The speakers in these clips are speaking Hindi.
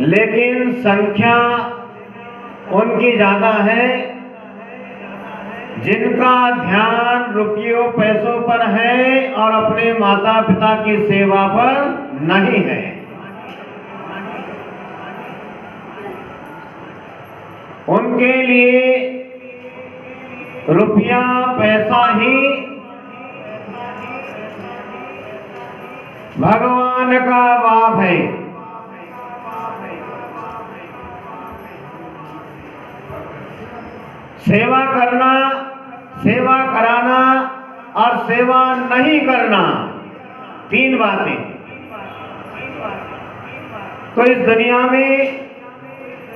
लेकिन संख्या उनकी ज्यादा है जिनका ध्यान रुपयों पैसों पर है और अपने माता पिता की सेवा पर नहीं है। उनके लिए रुपया पैसा ही भगवान का बाप है। सेवा करना, सेवा कराना और सेवा नहीं करना, तीन बातें। तो इस दुनिया में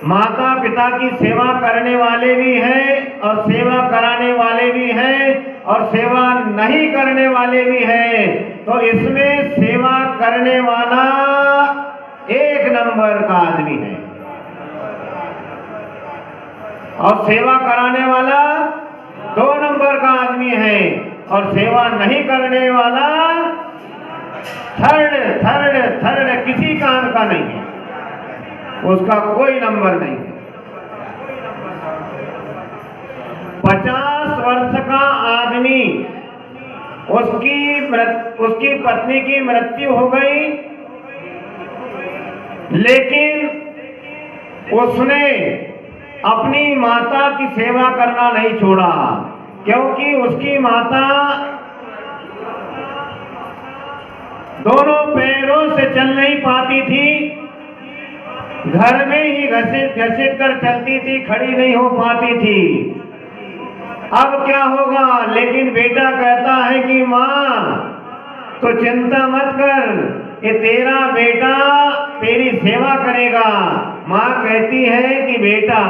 माता पिता की सेवा करने वाले भी हैं और सेवा कराने वाले भी हैं और सेवा नहीं करने वाले भी हैं। तो इसमें सेवा करने वाला एक नंबर का आदमी है और सेवा कराने वाला 2 नंबर का आदमी है और सेवा नहीं करने वाला थर्ड किसी काम का नहीं है, उसका कोई नंबर नहीं है। 50 वर्ष का आदमी, उसकी पत्नी की मृत्यु हो गई, लेकिन उसने अपनी माता की सेवा करना नहीं छोड़ा, क्योंकि उसकी माता दोनों पैरों से चल नहीं पाती थी, घर में ही घसीट कर चलती थी, खड़ी नहीं हो पाती थी। अब क्या होगा? लेकिन बेटा कहता है कि माँ तो चिंता मत कर, ये तेरा बेटा तेरी सेवा करेगा। माँ कहती है कि बेटा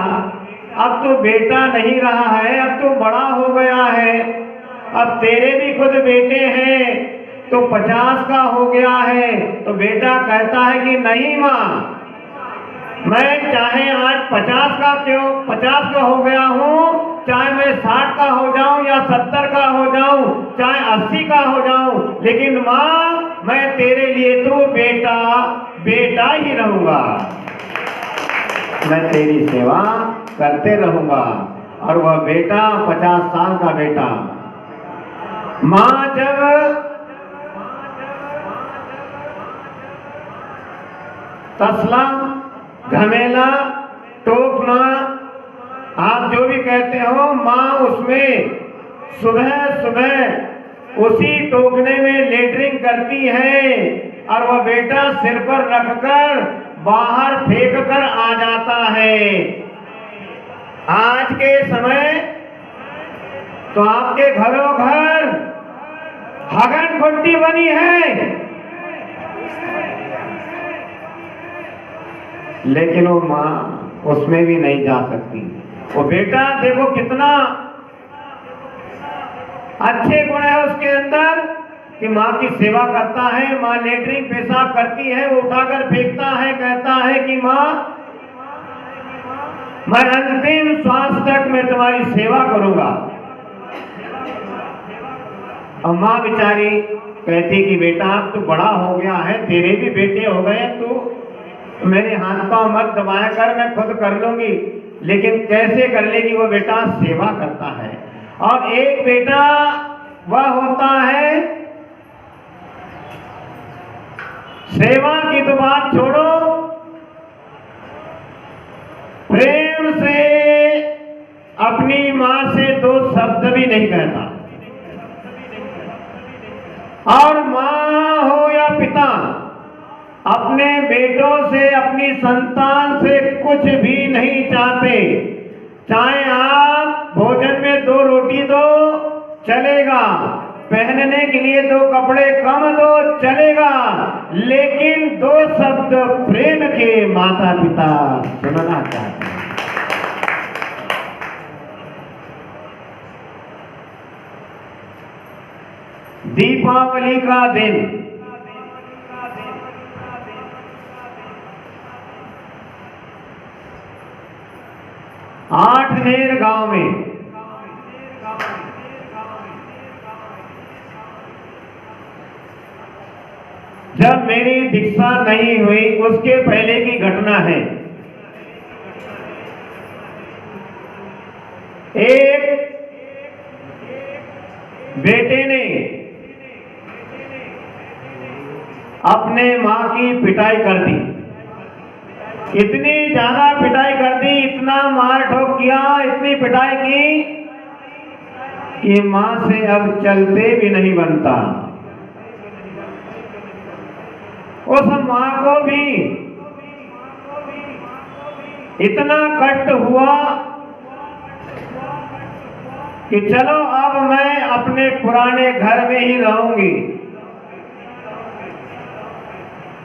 अब तो बेटा नहीं रहा है, अब तो बड़ा हो गया है, अब तेरे भी खुद बेटे हैं, तो 50 का हो गया है। तो बेटा कहता है कि नहीं माँ, मैं चाहे आज 50 का हो गया हूँ, चाहे मैं 60 का हो जाऊं या 70 का हो जाऊं, चाहे 80 का हो जाऊं, लेकिन माँ मैं तेरे लिए तो बेटा ही रहूंगा, मैं तेरी सेवा करते रहूंगा। और वह बेटा 50 साल का बेटा, माँ जब तसला, घमेला, टोकना, आप जो भी कहते हो, माँ उसमें सुबह उसी टोकने में लेटरिंग करती है और वह बेटा सिर पर रखकर बाहर फेंक कर आ जाता है। आज के समय तो आपके घरों घर हगन घुट्टी बनी है, लेकिन वो माँ उसमें भी नहीं जा सकती। वो बेटा देखो कितना अच्छे गुण है उसके अंदर कि माँ की सेवा करता है, माँ लेटरिंग पेशाब करती है, वो उठाकर फेंकता है, कहता है कि माँ मैं अंतिम श्वास तक मैं तुम्हारी सेवा करूंगा। और माँ बेचारी कहती कि बेटा अब तो बड़ा हो गया है, तेरे भी बेटे हो गए, तू मेरे हाथ पांव मत दबाया कर, मैं खुद कर लूंगी। लेकिन कैसे कर लेगी? वो बेटा सेवा करता है। और एक बेटा वह होता है, सेवा की तो बात छोड़ो, प्रेम से अपनी मां से 2 शब्द भी नहीं कहता। और मां हो या पिता, अपने बेटों से, अपनी संतान से कुछ भी नहीं चाहते। चाहे आप भोजन में 2 रोटी दो चलेगा, पहनने के लिए 2 कपड़े कम दो चलेगा, लेकिन 2 शब्द प्रेम के माता पिता सुनना चाहते हैं। दीपावली का दिन आठनेर गांव में जब मेरी दीक्षा नहीं हुई उसके पहले की घटना है। एक बेटे ने अपने मां की पिटाई कर दी, इतनी ज्यादा पिटाई कर दी, इतना मार ठोक किया, इतनी पिटाई की कि मां से अब चलते भी नहीं बनता। उस मां को भी इतना कष्ट हुआ कि चलो अब मैं अपने पुराने घर में ही रहूंगी।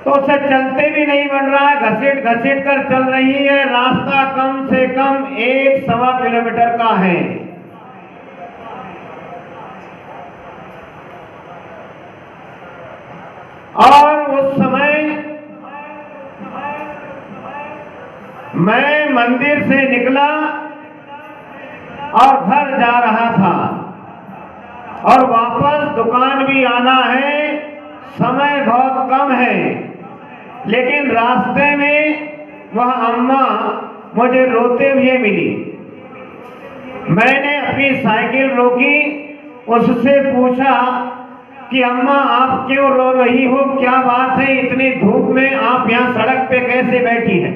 तो उसे चलते भी नहीं बन रहा है, घसीट घसीट कर चल रही है। रास्ता कम से कम 1-1.25 किलोमीटर का है। और उस समय मैं मंदिर से निकला और घर जा रहा था और वापस दुकान भी आना है, समय बहुत कम है। लेकिन रास्ते में वह अम्मा मुझे रोते हुए मिली। मैंने अपनी साइकिल रोकी, उससे पूछा कि अम्मा आप क्यों रो रही हो, क्या बात है, इतनी धूप में आप यहाँ सड़क पे कैसे बैठी हैं?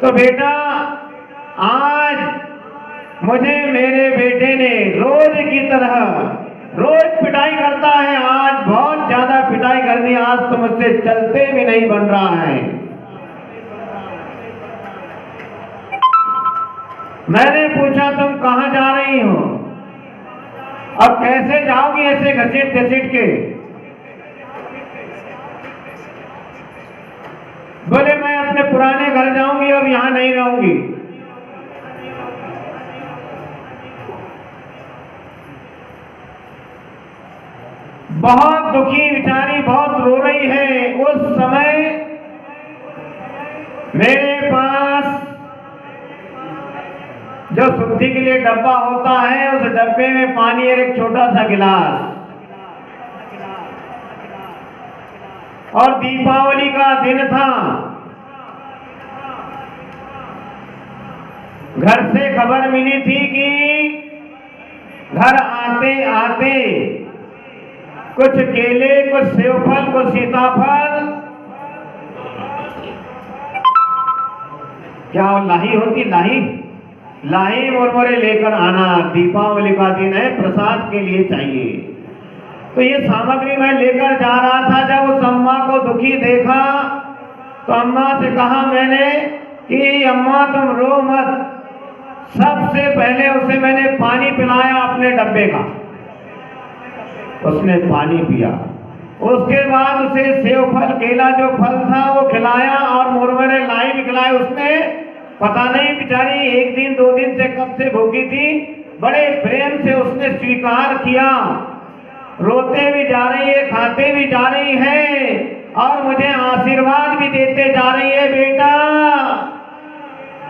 तो बेटा आज मुझे मेरे बेटे ने रोज की तरह रोज पिटाई करता है, आज बहुत ज्यादा पिटाई कर दी, आज तो मुझसे चलते भी नहीं बन रहा है। मैंने पूछा तुम कहां जा रही हो? अब कैसे जाओगी ऐसे घसीट घसीट के? बोले मैं अपने पुराने घर जाऊंगी, अब यहां नहीं रहूंगी। बहुत दुखी बेचारी, बहुत रो रही है। उस समय मेरे पास जो शुद्धि के लिए डब्बा होता है, उस डब्बे में पानी और एक छोटा सा गिलास, और दीपावली का दिन था। घर से खबर मिली थी कि घर आते आते कुछ केले, कुछ सेवफल, कुछ सीताफल, क्या लाही होती, लाही मुरमुरे लेकर आना, दीपावली का दिन है, प्रसाद के लिए चाहिए। तो ये सामग्री मैं लेकर जा रहा था। जब उस अम्मा को दुखी देखा तो अम्मा से कहा मैंने कि अम्मा तुम रो मत। सबसे पहले उसे मैंने पानी पिलाया अपने डब्बे का, उसने पानी पिया। उसके बाद उसे सेवफल, केला जो फल था वो खिलाया और मुरमुरे लाई भी खिलाए। उसने पता नहीं बेचारी 1 दिन 2 दिन से कब से भूखी थी, बड़े प्रेम से उसने स्वीकार किया। रोते भी जा रही है, खाते भी जा रही है और मुझे आशीर्वाद भी देते जा रही है। बेटा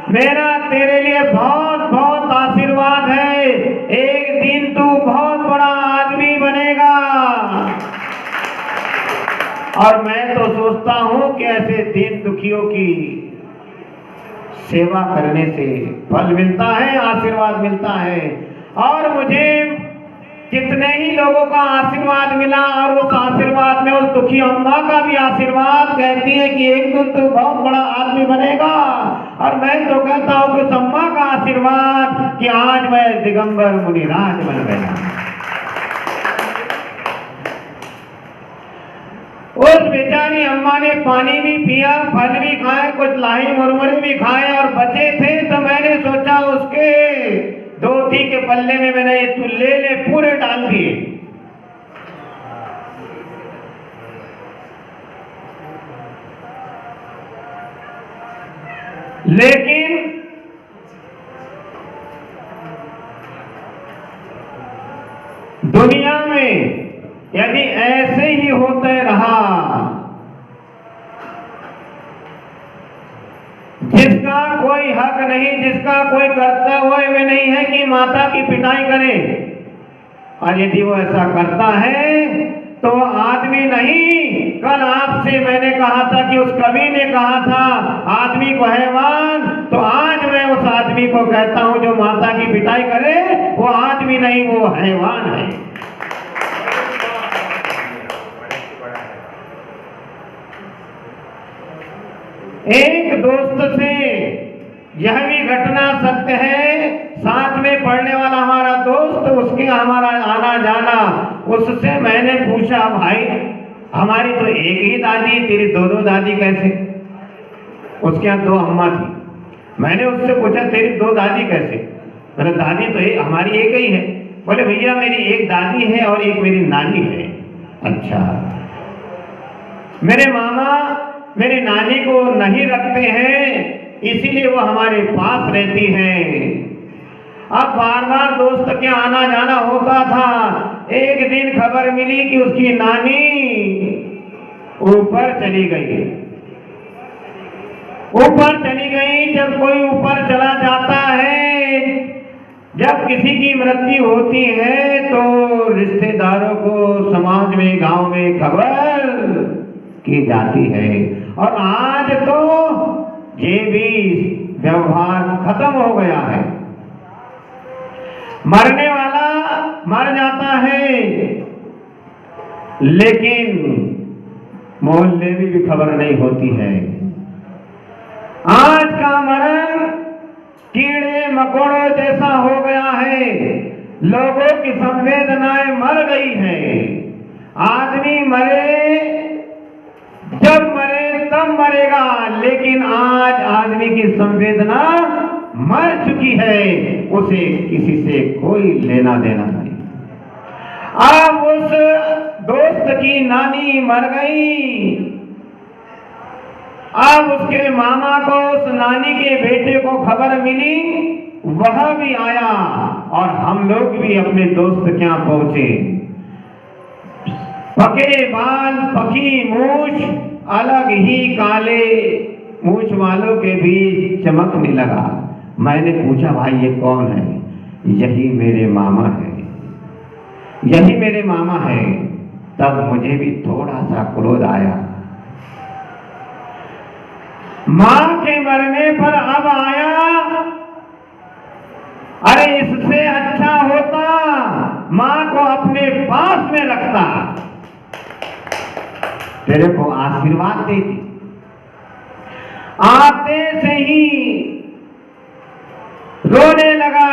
मेरा तेरे लिए बहुत बहुत आशीर्वाद है, एक दिन तू बहुत बड़ा आदमी बनेगा। और मैं तो सोचता हूं कि ऐसे दीन दुखियों की सेवा करने से फल मिलता है, आशीर्वाद मिलता है। और मुझे कितने ही लोगों का आशीर्वाद मिला और उस आशीर्वाद में उस दुखी अम्मा का भी आशीर्वाद, कहती है कि एक दिन तू बहुत बड़ा आदमी बनेगा। और मैं तो कहता हूं कि उस अम्मा का आशीर्वाद कि आज मैं दिगंबर मुनिराज बन गया। उस बेचारी अम्मा ने पानी भी पिया, फल भी खाए, कुछ लाही मुरमुरे भी खाए और बचे थे। तो मैंने सोचा उसके धोती के पल्ले में मैंने तू ले पूरे डाल दिए। लेकिन दुनिया में यदि ऐसे ही होते रहा, जिसका कोई हक नहीं, जिसका कोई कर्तव्य नहीं है कि माता की पिटाई करे, और यदि वो ऐसा करता है तो आदमी नहीं। कल आपसे मैंने कहा था कि उस कवि ने कहा था आदमी को हैवान, तो आज मैं उस आदमी को कहता हूं जो माता की पिटाई करे वो आदमी नहीं, वो हैवान है। एक दोस्त से यह भी घटना सत्य है, साथ में पढ़ने वाला हमारा दोस्त, उसके हमारा आना जाना, उससे मैंने पूछा भाई हमारी तो एक ही दादी, तेरी दो दो दादी कैसे? उसके यहाँ दो अम्मा थी। मैंने उससे पूछा तेरी दो दादी कैसे? बोले दादी तो हमारी एक ही है। बोले भैया मेरी एक दादी है और एक मेरी नानी है। अच्छा, मेरे मामा मेरी नानी को नहीं रखते हैं इसीलिए वो हमारे पास रहती है। अब बार बार दोस्त के आना जाना होता था। एक दिन खबर मिली कि उसकी नानी ऊपर चली गई। ऊपर चली गई, जब कोई ऊपर चला जाता है, जब किसी की मृत्यु होती है तो रिश्तेदारों को समाज में गांव में खबर की जाती है। और आज तो ये भी व्यवहार खत्म हो गया है। मरने वाला मर जाता है लेकिन मोहल्ले में भी खबर नहीं होती है। आज का मरण कीड़े मकोड़ों जैसा हो गया है। लोगों की संवेदनाएं मर गई है। आदमी मरे जब मरे तब मरेगा, लेकिन आज आदमी की संवेदना मर चुकी है, उसे किसी से कोई लेना देना नहीं। अब उस दोस्त की नानी मर गई। अब उसके मामा को उस नानी के बेटे को खबर मिली, वह भी आया और हम लोग भी अपने दोस्त के यहाँ पहुंचे। पके बाल पकी मूछ, अलग ही काले मूछ वालों के बीच चमकने लगा। मैंने पूछा भाई ये कौन है? यही मेरे मामा है, यही मेरे मामा है। तब मुझे भी थोड़ा सा क्रोध आया। मां के मरने पर अब आया, अरे इससे अच्छा होता मां को अपने पास में रखता, तेरे को आशीर्वाद देती। आते से ही रोने लगा,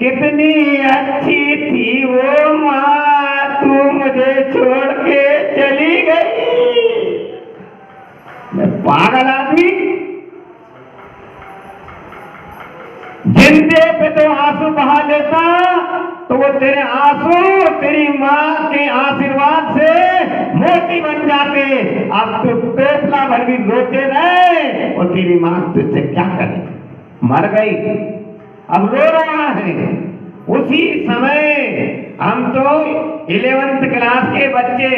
कितनी अच्छी थी वो मां, तू मुझे छोड़ के चली गई। मैं पागल आदमी, जिंदे पे तो आंसू बहा लेता तो वो तेरे आंसू तेरी मां के आशीर्वाद से मोती बन जाते। अब तो टोपला भर भी रोते रहे और तेरी मां तुझसे क्या करे? मर गई, अब रो रहा है। उसी समय हम तो 11th क्लास के बच्चे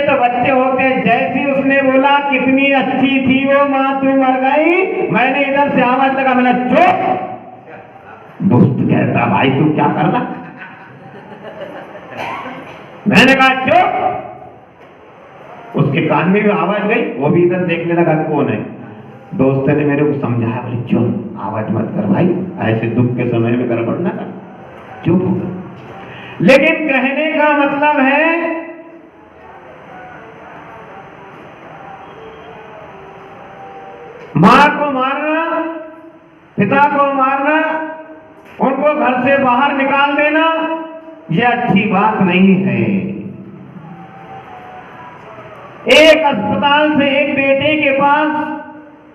तो बच्चे होते, जैसी उसने बोला कितनी अच्छी थी वो मां, तू मर गई, मैंने इधर से आवाज लगा, मैंने चुप। दोस्त कहता भाई तू क्या कर रहा? मैंने कहा चुप। उसके कान में भी आवाज गई, वो भी इधर देखने लगा कौन है। दोस्त ने मेरे को समझाया, बोले चुप, आवाज मत कर भाई, ऐसे दुख के समय में गड़बड़ ना कर, चुप हो गया। लेकिन कहने का मतलब है मां को मारना, पिता को मारना, उनको घर से बाहर निकाल देना, यह अच्छी बात नहीं है। एक अस्पताल से एक बेटे के पास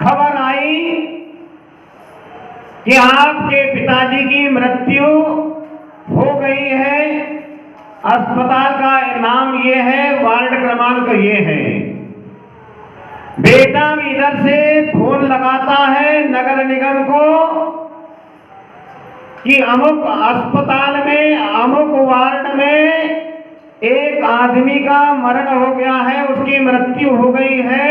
खबर आई कि आपके पिताजी की मृत्यु हो गई है। अस्पताल का नाम ये है, वार्ड क्रमांक ये है। बेटा भी इधर से फोन लगाता है नगर निगम को कि अमुक अस्पताल में अमुक वार्ड में एक आदमी का मरण हो गया है, उसकी मृत्यु हो गई है।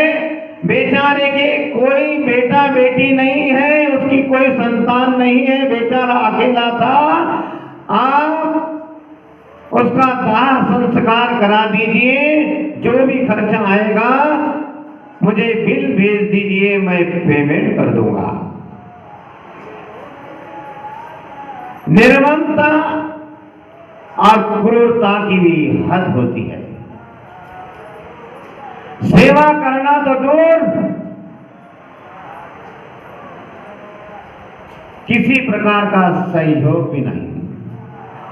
बेचारे के कोई बेटा बेटी नहीं है, उसकी कोई संतान नहीं है, बेचारा अकेला था। आप उसका दाह संस्कार करा दीजिए, जो भी खर्चा आएगा मुझे बिल भेज दीजिए, मैं पेमेंट कर दूंगा। निर्ममता और क्रूरता की भी हद होती है। सेवा करना तो दूर, किसी प्रकार का सहयोग भी नहीं,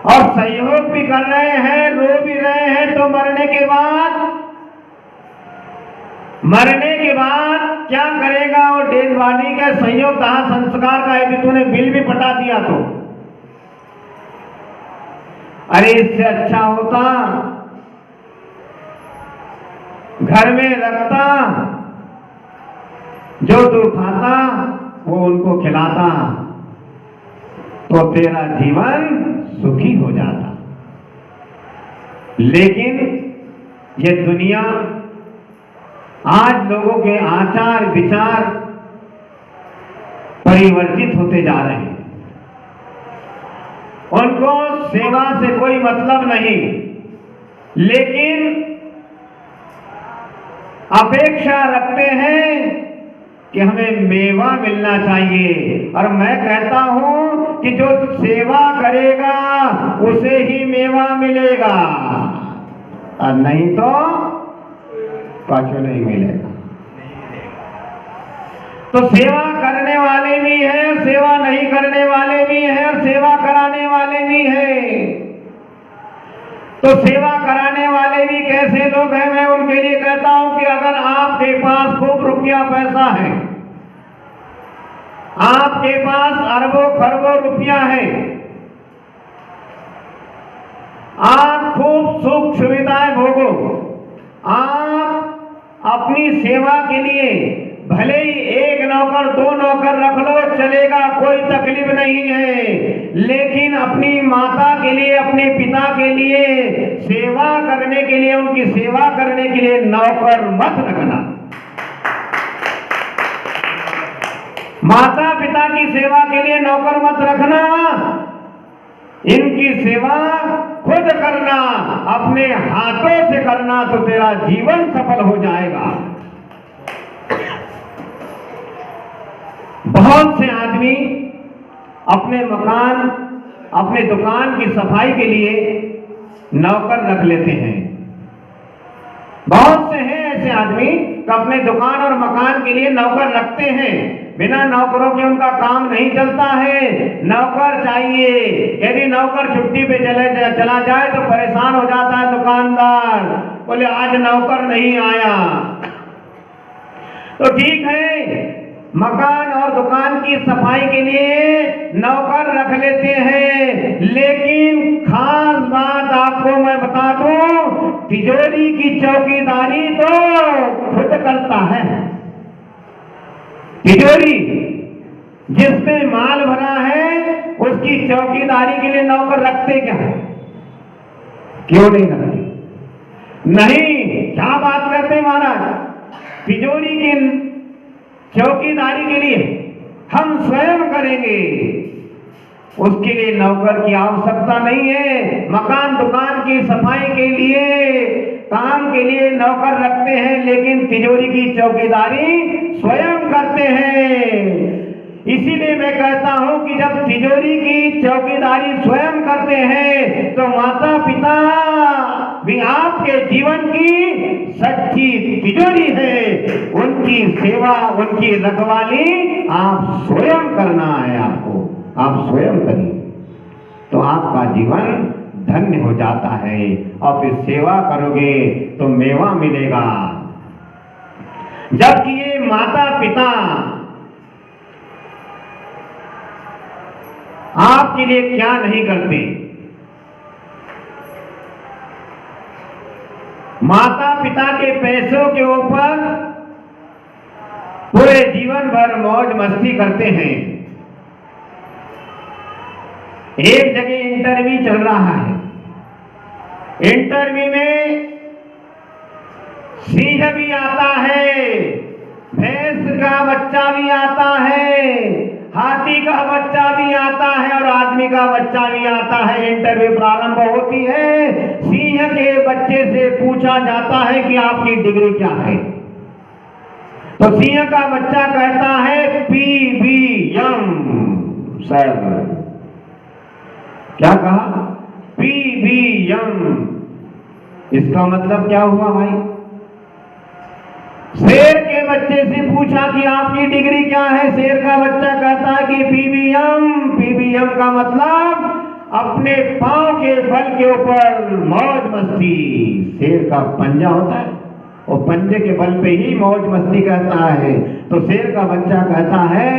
और सहयोग भी कर रहे हैं, रो भी रहे हैं, तो मरने के बाद क्या करेगा? और डेड बॉडी के संयोग दाह संस्कार का यदि तूने बिल भी पटा दिया तो अरे इससे अच्छा होता घर में रखता, जो तू खाता वो उनको खिलाता, तो तेरा जीवन सुखी हो जाता। लेकिन ये दुनिया आज लोगों के आचार विचार परिवर्तित होते जा रहे हैं। उनको सेवा से कोई मतलब नहीं, लेकिन अपेक्षा रखते हैं कि हमें मेवा मिलना चाहिए। और मैं कहता हूं कि जो सेवा करेगा उसे ही मेवा मिलेगा, और नहीं तो पाछो नहीं मिलेगा। तो सेवा करने वाले भी हैं, सेवा नहीं करने वाले भी हैं, और सेवा कराने वाले भी हैं। तो सेवा कराने वाले भी कैसे लोग हैं? मैं उनके लिए कहता हूं कि अगर आपके पास खूब रुपया पैसा है, आपके पास अरबों खरबों रुपया है, आप खूब सुख सुविधाएं भोगो, आप अपनी सेवा के लिए भले ही एक नौकर दो नौकर रख लो, चलेगा, कोई तकलीफ नहीं है, लेकिन अपनी माता के लिए, अपने पिता के लिए सेवा करने के लिए, उनकी सेवा करने के लिए नौकर मत रखना। माता पिता की सेवा के लिए नौकर मत रखना, इनकी सेवा खुद करना, अपने हाथों से करना, तो तेरा जीवन सफल हो जाएगा। बहुत से आदमी अपने मकान, अपने दुकान की सफाई के लिए नौकर रख लेते हैं। बहुत से हैं ऐसे आदमी कि अपने दुकान और मकान के लिए नौकर रखते हैं। बिना नौकरों के उनका काम नहीं चलता है, नौकर चाहिए। यदि नौकर छुट्टी पे चला जाए तो परेशान हो जाता है दुकानदार, बोले आज नौकर नहीं आया। तो ठीक है, मकान और दुकान की सफाई के लिए नौकर रख लेते हैं, लेकिन खास बात आपको मैं बता दूं, तिजोरी की चौकीदारी तो खुद करता है। तिजोरी जिसमें माल भरा है, उसकी चौकीदारी के लिए नौकर रखते क्या? क्यों नहीं रखते? नहीं, क्या बात करते महाराज? तिजोरी की चौकीदारी के लिए हम स्वयं करेंगे, उसके लिए नौकर की आवश्यकता नहीं है। मकान दुकान की सफाई के लिए, काम के लिए नौकर रखते हैं, लेकिन तिजोरी की चौकीदारी स्वयं करते हैं। इसीलिए मैं कहता हूं कि जब तिजोरी की चौकीदारी स्वयं करते हैं, तो माता पिता भी आपके जीवन की सच्ची तिजोरी है। उनकी सेवा, उनकी रखवाली आप स्वयं करना है। आपको आप स्वयं करिए तो आपका जीवन धन्य हो जाता है, और फिर सेवा करोगे तो मेवा मिलेगा। जबकि ये माता पिता आपके लिए क्या नहीं करते। माता पिता के पैसों के ऊपर पूरे जीवन भर मौज मस्ती करते हैं। एक जगह इंटरव्यू चल रहा है, इंटरव्यू में सिंह भी आता है, भैंस का बच्चा भी आता है, हाथी का बच्चा भी आता है और आदमी का बच्चा भी आता है। इंटरव्यू प्रारंभ होती है। सिंह के बच्चे से पूछा जाता है कि आपकी डिग्री क्या है। तो सिंह का बच्चा कहता है PBM सर। क्या कहा? PBM। इसका मतलब क्या हुआ भाई? शेर के बच्चे से पूछा कि आपकी डिग्री क्या है। शेर का बच्चा कहता है कि PBM। PBM का मतलब अपने पांव के बल के ऊपर मौज मस्ती। शेर का पंजा होता है, वो पंजे के बल पे ही मौज मस्ती कहता है। तो शेर का बच्चा कहता है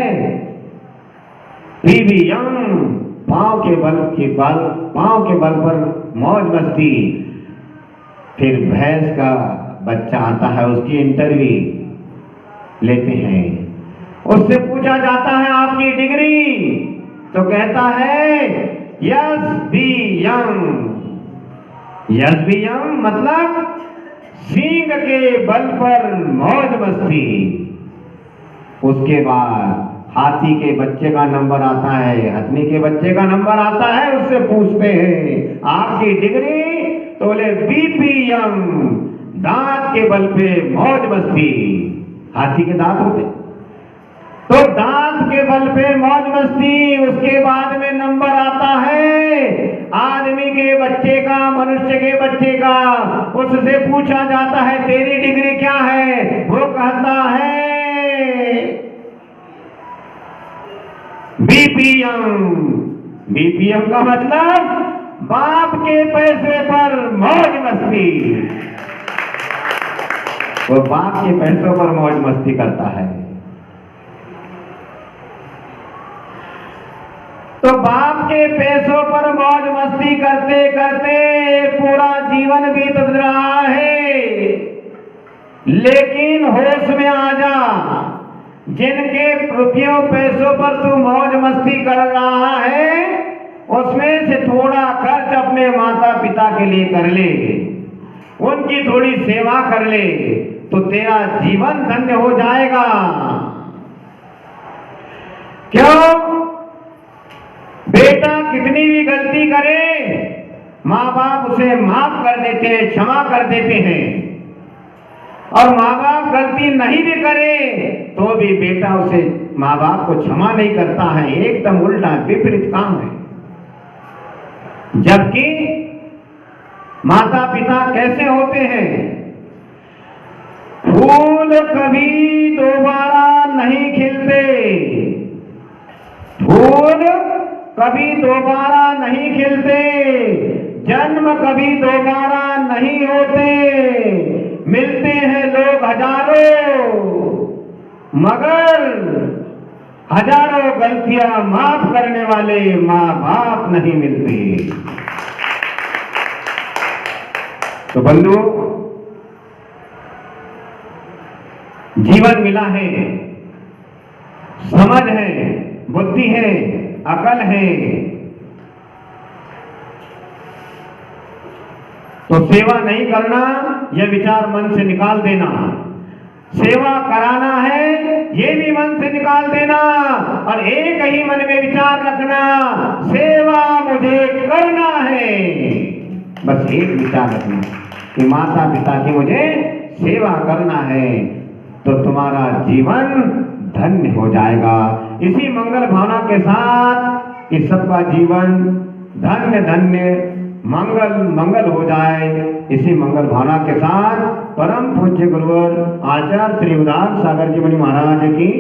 PBM, पांव के बल पर मौज मस्ती। फिर भैंस का बच्चा आता है, उसकी इंटरव्यू लेते हैं। उससे पूछा जाता है आपकी डिग्री, तो कहता है SBM। SBM मतलब सींग के बल पर मौज मस्ती। उसके बाद हाथी के बच्चे का नंबर आता है, हथनी के बच्चे का नंबर आता है। उससे पूछते हैं आपकी डिग्री, तो बोले BPM, दांत के बल पे मौज मस्ती। हाथी के दांत होते, तो दांत के बल पे मौज मस्ती। उसके बाद में नंबर आता है आदमी के बच्चे का, मनुष्य के बच्चे का। उससे पूछा जाता है तेरी डिग्री क्या है। वो कहता है BPM। BPM का मतलब बाप के पैसे पर मौज मस्ती। वो बाप के पैसों पर मौज मस्ती करता है। तो बाप के पैसों पर मौज मस्ती करते करते पूरा जीवन बीत रहा है। लेकिन होश में आ जा, जिनके रुपयों पैसों पर तू मौज मस्ती कर रहा है, उसमें से थोड़ा खर्च अपने माता पिता के लिए कर ले, उनकी थोड़ी सेवा कर ले, तो तेरा जीवन धन्य हो जाएगा। क्यों? बेटा कितनी भी गलती करे, माँ बाप उसे माफ कर देते हैं, क्षमा कर देते हैं। और माँ बाप गलती नहीं भी करे तो भी बेटा उसे, माँ बाप को क्षमा नहीं करता है। एकदम उल्टा विपरीत काम है। जबकि माता पिता कैसे होते हैं? फूल कभी दोबारा नहीं खिलते, फूल कभी दोबारा नहीं खिलते, जन्म कभी दोबारा नहीं होते। मिलते हैं लोग हजारों, मगर हजारों गलतियां माफ करने वाले माँ बाप नहीं मिलते। तो बंधु, जीवन मिला है, समझ है, बुद्धि है, अकल है, तो सेवा नहीं करना, यह विचार मन से निकाल देना। सेवा कराना है, ये भी मन से निकाल देना। और एक ही मन में विचार रखना, सेवा मुझे करना है। बस एक विचार रखना कि माता पिता की मुझे सेवा करना है, तो तुम्हारा जीवन धन्य हो जाएगा। इसी मंगल भावना के साथ इस सबका जीवन धन्य धन्य मंगल मंगल हो जाए। इसी मंगल भावना के साथ परम पूज्य गुरुवर आचार्य श्री उदार सागर जी मुनि महाराज की